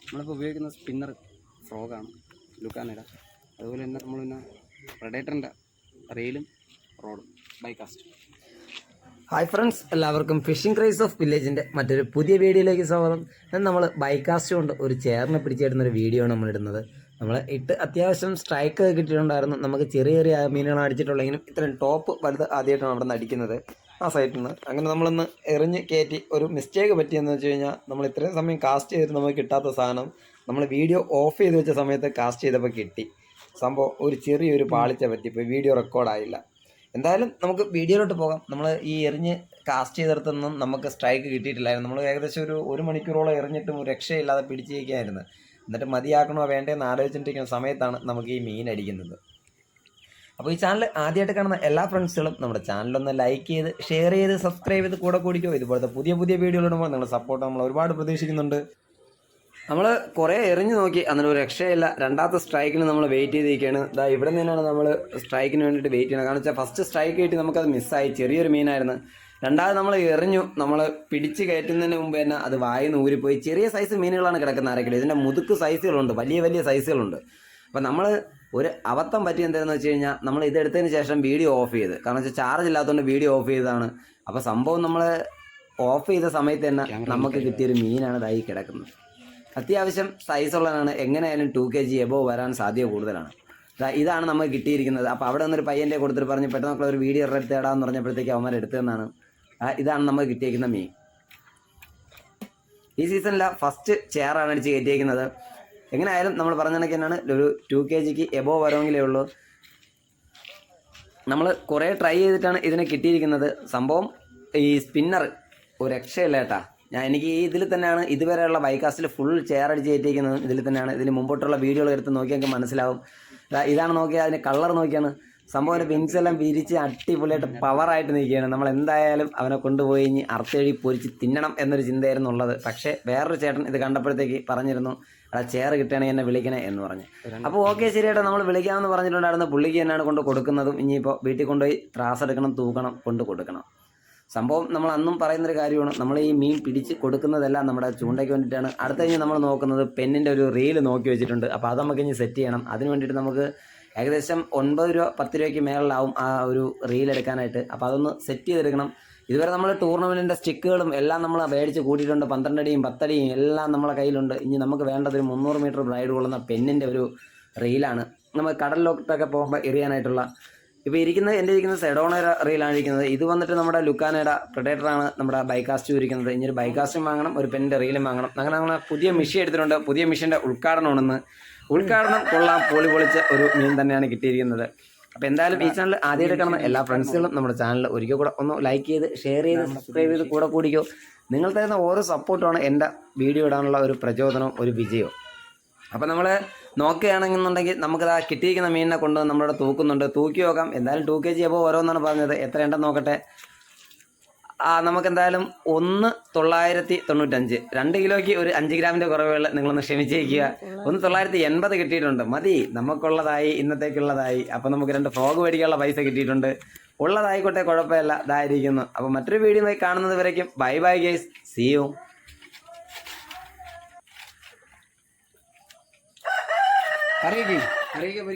നമ്മളിപ്പോൾ ഉപയോഗിക്കുന്ന സ്പിന്നർ ഫ്രോഗാണ്, ലുക്കാനയുടെ. അതുപോലെ തന്നെ നമ്മൾ പിന്നെ പ്രെഡേറ്ററിൻ്റെ റെയിലും റോഡും ബൈക്കാസ്റ്റ്. ഹായ് ഫ്രണ്ട്സ്, എല്ലാവർക്കും ഫിഷിംഗ് ക്രൈസ് ഓഫ് വില്ലേജിൻ്റെ മറ്റൊരു പുതിയ വീഡിയോയിലേക്ക് സ്വാഗതം. ഇന്ന് നമ്മൾ ബൈക്കാസ്റ്റ് കൊണ്ട് ഒരു ചേറിനെ പിടിച്ചിടുന്നൊരു വീഡിയോ ആണ് നമ്മളിടുന്നത്. നമ്മൾ ഇട്ട് അത്യാവശ്യം സ്ട്രൈക്ക് കിട്ടിയിട്ടുണ്ടായിരുന്നു. നമുക്ക് ചെറിയ ചെറിയ മീനുകൾ അടിച്ചിട്ടുള്ളെങ്കിലും ഇത്രയും ടോപ്പ് വലുത് ആദ്യമായിട്ടാണ് അവിടെ നിന്ന് അടിക്കുന്നത്, ആ സൈറ്റിൽ നിന്ന്. അങ്ങനെ നമ്മളൊന്ന് എറിഞ്ഞ് കയറ്റി ഒരു മിസ്റ്റേക്ക് പറ്റിയെന്ന് വെച്ച് കഴിഞ്ഞാൽ, നമ്മൾ ഇത്രയും സമയം കാസ്റ്റ് ചെയ്തിട്ട് നമുക്ക് കിട്ടാത്ത സാധനം നമ്മൾ വീഡിയോ ഓഫ് ചെയ്ത് വെച്ച സമയത്ത് കാസ്റ്റ് ചെയ്തപ്പോൾ കിട്ടി. സംഭവം ഒരു ചെറിയൊരു പാളിച്ച പറ്റിപ്പോൾ വീഡിയോ റെക്കോർഡായില്ല. എന്തായാലും നമുക്ക് വീഡിയോയിലോട്ട് പോകാം. നമ്മൾ ഈ എറിഞ്ഞ് കാസ്റ്റ് ചെയ്തെടുത്തൊന്നും നമുക്ക് സ്ട്രൈക്ക് കിട്ടിയിട്ടില്ലായിരുന്നു. നമ്മൾ ഏകദേശം ഒരു മണിക്കൂറോളം എറിഞ്ഞിട്ടും ഒരു രക്ഷയില്ലാതെ പിടിച്ചിരിക്കുകയായിരുന്നു. എന്നിട്ട് മതിയാക്കണോ വേണ്ടതെന്ന് ആലോചിച്ചിട്ടിരിക്കുന്ന സമയത്താണ് നമുക്ക് ഈ മീൻ അടിക്കുന്നത്. അപ്പോൾ ഈ ചാനൽ ആദ്യമായിട്ട് കാണുന്ന എല്ലാ ഫ്രണ്ട്സുകളും നമ്മുടെ ചാനലൊന്ന് ലൈക്ക് ചെയ്ത് ഷെയർ ചെയ്ത് സബ്സ്ക്രൈബ് ചെയ്ത് കൂടെ കൂടിക്കോ. ഇതുപോലത്തെ പുതിയ വീഡിയോകൾ ഇടുമ്പോൾ നിങ്ങളുടെ സപ്പോർട്ട് നമ്മൾ ഒരുപാട് പ്രതീക്ഷിക്കുന്നുണ്ട്. നമ്മൾ കുറേ എറിഞ്ഞ് നോക്കി, അതിന് ഒരു രക്ഷയില്ല. രണ്ടാമത്തെ സ്ട്രൈക്കിന് നമ്മൾ വെയിറ്റ് ചെയ്തിരിക്കുകയാണ്. ഇവിടെ നിന്നാണ് നമ്മൾ സ്ട്രൈക്കിന് വേണ്ടിയിട്ട് വെയിറ്റ് ചെയ്യുന്നത്. കാരണം വെച്ചാൽ ഫസ്റ്റ് സ്ട്രൈക്ക് കിട്ടി നമുക്കത് മിസ്സായി, ചെറിയൊരു മീനായിരുന്നു. രണ്ടാമത് നമ്മൾ എറിഞ്ഞു, നമ്മൾ പിടിച്ച് കയറ്റുന്നതിന് മുമ്പ് തന്നെ അത് വായിന്ന് ഊരിപ്പോയി. ചെറിയ സൈസ് മീനുകളാണ് കിടക്കുന്നത് അരക്കിലോ. ഇതിൻ്റെ മുതുക്ക് സൈസുകളുണ്ട്, വലിയ സൈസുകളുണ്ട്. അപ്പോൾ നമ്മൾ ഒരു അബദ്ധം പറ്റി എന്താണെന്ന് വെച്ച് കഴിഞ്ഞാൽ, നമ്മൾ ഇതെടുത്തതിന് ശേഷം വീഡിയോ ഓഫ് ചെയ്ത്, കാരണം വെച്ചാൽ ചാർജ് ഇല്ലാത്തതുകൊണ്ട് വീഡിയോ ഓഫ് ചെയ്തതാണ്. അപ്പോൾ സംഭവം നമ്മൾ ഓഫ് ചെയ്ത സമയത്ത് തന്നെ നമുക്ക് കിട്ടിയൊരു മീനാണ് ഇതായി കിടക്കുന്നത്. അത്യാവശ്യം സൈസുള്ളതാണ്. എങ്ങനെയായാലും 2 kg എബോവ് വരാൻ സാധ്യത കൂടുതലാണ്. ഇതാണ് നമുക്ക് കിട്ടിയിരിക്കുന്നത്. അപ്പോൾ അവിടെ നിന്നൊരു പയ്യൻ്റെ കൊടുത്തിട്ട് പറഞ്ഞ് പെട്ടെന്ന് ഒരു വീഡിയോ എടുത്തേടാന്ന് പറഞ്ഞപ്പോഴത്തേക്ക് അവന്മാർ എടുത്തതെന്നാണ്. ഇതാണ് നമുക്ക് കിട്ടിയിരിക്കുന്ന മീൻ. ഈ സീസണിലെ ഫസ്റ്റ് ചെയറാണ് അടിച്ച് കയറ്റിയിരിക്കുന്നത്. എങ്ങനെയായാലും നമ്മൾ പറഞ്ഞ കണക്ക് തന്നെയാണ്, ഒരു 2 kg എബോവ് വരമെങ്കിലേ ഉള്ളൂ. നമ്മൾ കുറേ ട്രൈ ചെയ്തിട്ടാണ് ഇതിനെ കിട്ടിയിരിക്കുന്നത്. സംഭവം ഈ സ്പിന്നർ ഒരു രക്ഷയില്ല കേട്ടാ. എനിക്ക് ഇതിൽ തന്നെയാണ് ഇതുവരെയുള്ള ബൈക്കാസ്റ്റിൽ ഫുൾ ചെയർ അടിച്ച് കയറ്റിയിരിക്കുന്നത്. ഇതിൽ തന്നെയാണ്. ഇതിന് മുമ്പോട്ടുള്ള വീഡിയോകൾ എടുത്ത് നോക്കിയാൽ എനിക്ക് മനസ്സിലാവും. ഇതാണ് നോക്കിയാൽ അതിൻ്റെ കളർ നോക്കിയാണ്. സംഭവം വിങ്സ് എല്ലാം വിരിച്ച് അടിപൊളിയായിട്ട് പവറായിട്ട് നിൽക്കുകയാണ്. നമ്മൾ എന്തായാലും അവനെ കൊണ്ടുപോയി ഇനി അറുത്തെഴുതി പൊരിച്ച് തിന്നണം എന്നൊരു ചിന്തയായിരുന്നു ഉള്ളത്. പക്ഷേ വേറൊരു ചേട്ടൻ ഇത് കണ്ടപ്പോഴത്തേക്ക് പറഞ്ഞിരുന്നു, ചെയർ കിട്ടുകയാണെങ്കിൽ എന്നെ വിളിക്കണേ എന്ന് പറഞ്ഞ്. അപ്പോൾ ഓക്കെ ശരിയായിട്ട് നമ്മൾ വിളിക്കാമെന്ന് പറഞ്ഞിട്ടുണ്ടായിരുന്നു. പുള്ളിക്ക് തന്നെയാണ് കൊണ്ട് കൊടുക്കുന്നതും. ഇനിയിപ്പോൾ വീട്ടിൽ കൊണ്ടുപോയി ത്രാസ് എടുക്കണം, തൂക്കണം, കൊണ്ട് കൊടുക്കണം. സംഭവം നമ്മൾ അന്നും പറയുന്നൊരു കാര്യമാണ്, നമ്മൾ ഈ മീൻ പിടിച്ച് കൊടുക്കുന്നതെല്ലാം നമ്മുടെ ചൂണ്ടയ്ക്ക് വേണ്ടിയിട്ടാണ്. അടുത്ത കഴിഞ്ഞ് നമ്മൾ നോക്കുന്നത് പെന്നിൻ്റെ ഒരു റീല് നോക്കി വെച്ചിട്ടുണ്ട്. അപ്പോൾ അത് നമുക്ക് ഇനി സെറ്റ് ചെയ്യണം. അതിന് വേണ്ടിയിട്ട് നമുക്ക് ഏകദേശം 9 രൂപ 10 രൂപയ്ക്ക് മേളിലാവും ആ ഒരു റീൽ എടുക്കാനായിട്ട്. അപ്പോൾ അതൊന്ന് സെറ്റ് ചെയ്തെടുക്കണം. ഇതുവരെ നമ്മൾ ടൂർണമെൻറ്റിൻ്റെ സ്റ്റിക്കുകളും എല്ലാം നമ്മൾ മേടിച്ച് കൂട്ടിയിട്ടുണ്ട്. 12 അടിയും 10 അടിയും എല്ലാം നമ്മളെ കയ്യിലുണ്ട്. ഇനി നമുക്ക് വേണ്ടത് ഒരു 300 മീറ്റർ ബ്രൈഡ് കൊള്ളുന്ന പെന്നിൻ്റെ ഒരു റീലാണ്. നമ്മൾ കടലിലോട്ടൊക്കെ പോകുമ്പോൾ എറിയാനായിട്ടുള്ള. ഇപ്പോൾ എൻ്റെ ഇരിക്കുന്നത് സെഡോണയുടെ റീലാണ് ഇരിക്കുന്നത്. ഇത് വന്നിട്ട് നമ്മുടെ ലുക്കാനയുടെ പ്രെഡേറ്ററാണ് നമ്മുടെ ബൈക്കാസ്റ്റ് ഇരിക്കുന്നത്. ഇനി ഒരു ബൈക്കാസ്റ്റും വാങ്ങണം, ഒരു പെന്നിൻ്റെ റീലും വാങ്ങണം. അങ്ങനെ പുതിയ മെഷീൻ എടുത്തിട്ടുണ്ട്. പുതിയ മെഷീൻ്റെ ഉദ്ഘാടനമാണെന്ന്. ഉദ്ഘാടനം കൊള്ളാം, പൊളിച്ച ഒരു മീൻ തന്നെയാണ് കിട്ടിയിരിക്കുന്നത്. അപ്പോൾ എന്തായാലും ഈ ചാനൽ ആദ്യമായിട്ട് കാണുന്ന എല്ലാ ഫ്രണ്ട്സുകളും നമ്മുടെ ചാനൽ ഒരിക്കൽ കൂടെ ഒന്ന് ലൈക്ക് ചെയ്ത് ഷെയർ ചെയ്ത് സബ്സ്ക്രൈബ് ചെയ്ത് കൂടെ കൂടിക്കോ. നിങ്ങൾ തരുന്ന ഓരോ സപ്പോർട്ടുമാണ് എൻ്റെ വീഡിയോ ഇടാനുള്ള ഒരു പ്രചോദനവും ഒരു വിജയവും. അപ്പോൾ നമ്മൾ നോക്കുകയാണെന്നുണ്ടെങ്കിൽ നമുക്കത് ആ കിട്ടിയിരിക്കുന്ന മീനിനെ കൊണ്ട് നമ്മളിവിടെ തൂക്കുന്നുണ്ട്. തൂക്കി നോക്കാം. എന്തായാലും 2 kg അപ്പോൾ ഓരോന്നാണ് പറഞ്ഞത്. എത്ര ഉണ്ടെന്ന് നോക്കട്ടെ. നമുക്കെന്തായാലും 1995, 2 കിലോയ്ക്ക് ഒരു 5 ഗ്രാമിൻ്റെ കുറവുകൾ നിങ്ങളൊന്ന് ക്ഷമിച്ചേക്കുക. 1980 കിട്ടിയിട്ടുണ്ട്. മതി, നമുക്കുള്ളതായി, ഇന്നത്തേക്കുള്ളതായി. അപ്പോൾ നമുക്ക് 2 ഫ്രോഗ് മേടിക്കാനുള്ള പൈസ കിട്ടിയിട്ടുണ്ട്. ഉള്ളതായിക്കോട്ടെ, കുഴപ്പമില്ല. ഇതായിരിക്കുന്നു. അപ്പോൾ മറ്റൊരു വീഡിയോ കാണുന്നത് വരയ്ക്കും ബൈ ഗൈസ്, സീ യു. അറിയിക്കും